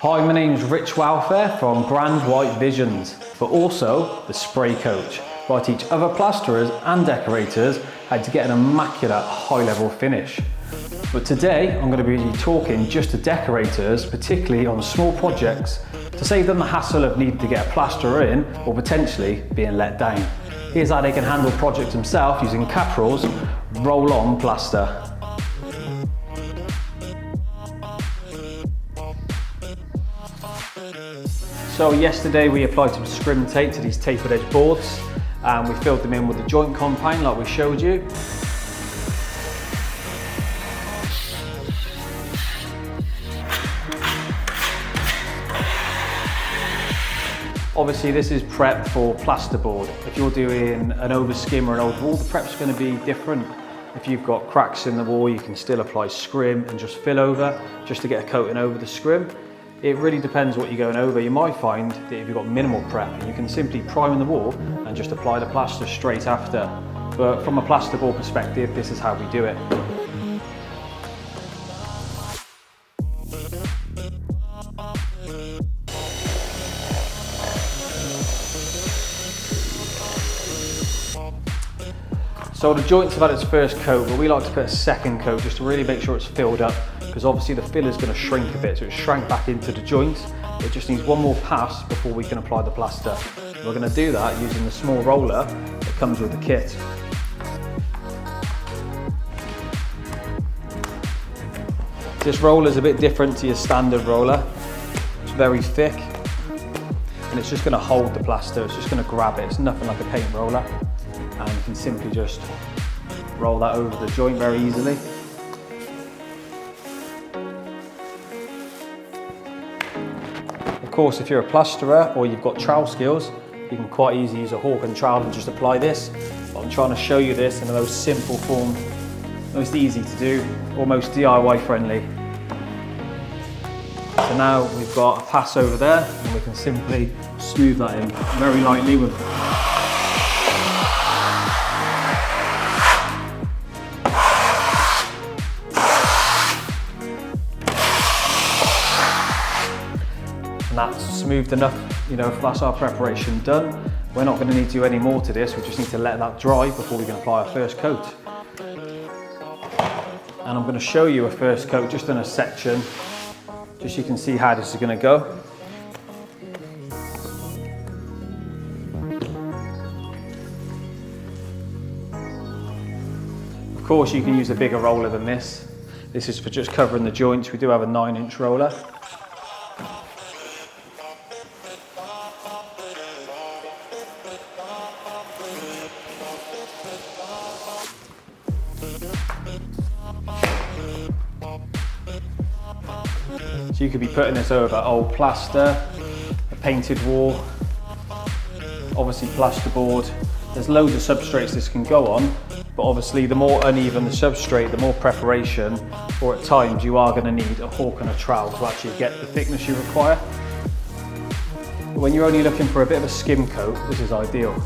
Hi, my name's Rich Welfare from Grand White Visions, but also the Spray Coach, where I teach other plasterers and decorators how to get an immaculate high-level finish. But today I'm going to be talking just to decorators, particularly on small projects, to save them the hassle of needing to get a plasterer in or potentially being let down. Here's how they can handle projects themselves using Caparol's roll-on plaster. So yesterday we applied some scrim tape to these tapered edge boards and we filled them in with the joint compound like we showed you. Obviously this is prep for plasterboard. If you're doing an overskim or an old wall, the prep's going to be different. If you've got cracks in the wall, you can still apply scrim and just fill over, just to get a coating over the scrim. It really depends what you're going over. You might find that if you've got minimal prep, you can simply prime the wall and just apply the plaster straight after. But from a plasterboard perspective, this is how we do it. So the joints have had its first coat, but we like to put a second coat just to really make sure it's filled up, because obviously the fill is going to shrink a bit, so it's shrank back into the joint. It just needs one more pass before we can apply the plaster. We're going to do that using the small roller that comes with the kit. This roller is a bit different to your standard roller. It's very thick and it's just going to hold the plaster, it's just going to grab it. It's nothing like a paint roller. And you can simply just roll that over the joint very easily. Of course, if you're a plasterer or you've got trowel skills, you can quite easily use a hawk and trowel and just apply this. But I'm trying to show you this in the most simple form, most easy to do, almost DIY friendly. So now we've got a pass over there and we can simply smooth that in very lightly with and that's smoothed enough, that's our preparation done. We're not going to need to do any more to this, we just need to let that dry before we can apply our first coat. And I'm going to show you a first coat just in a section, just so you can see how this is going to go. Of course you can use a bigger roller than this. This is for just covering the joints. We do have a 9-inch roller. So you could be putting this over old plaster, a painted wall, obviously plasterboard. There's loads of substrates this can go on, but obviously the more uneven the substrate, the more preparation, or at times you are going to need a hawk and a trowel to actually get the thickness you require. But when you're only looking for a bit of a skim coat, this is ideal.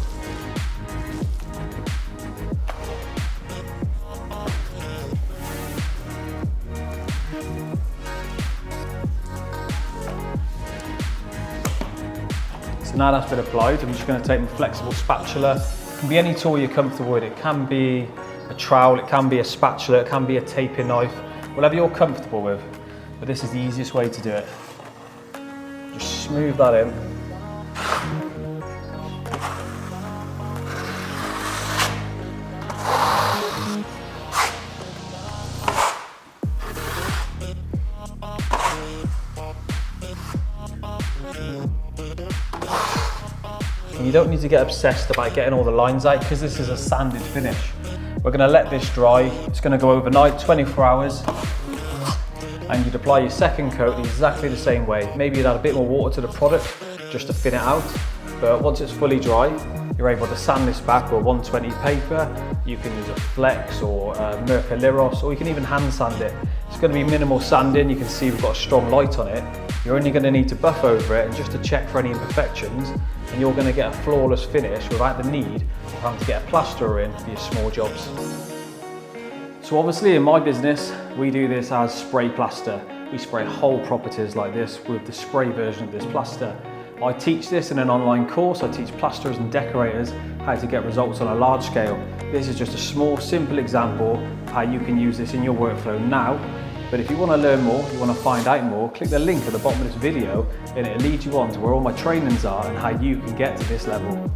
So now that's been applied, I'm just going to take my flexible spatula. It can be any tool you're comfortable with. It can be a trowel, it can be a spatula, it can be a taping knife, whatever you're comfortable with. But this is the easiest way to do it. Just smooth that in. You don't need to get obsessed about getting all the lines out because this is a sanded finish. We're going to let this dry. It's going to go overnight, 24 hours. And you'd apply your second coat exactly the same way. Maybe you'd add a bit more water to the product just to thin it out. But once it's fully dry, you're able to sand this back with 120 paper. You can use a flex or a Mercoliros, or you can even hand sand it. It's going to be minimal sanding. You can see we've got a strong light on it. You're only going to need to buff over it and just to check for any imperfections, and you're going to get a flawless finish without the need of having to get a plasterer in for your small jobs. So obviously in my business, we do this as spray plaster. we spray whole properties like this with the spray version of this plaster. I teach this in an online course. I teach plasterers and decorators how to get results on a large scale. This is just a small, simple example of how you can use this in your workflow now. But if you want to learn more, you want to find out more, click the link at the bottom of this video and it'll lead you on to where all my trainings are and how you can get to this level.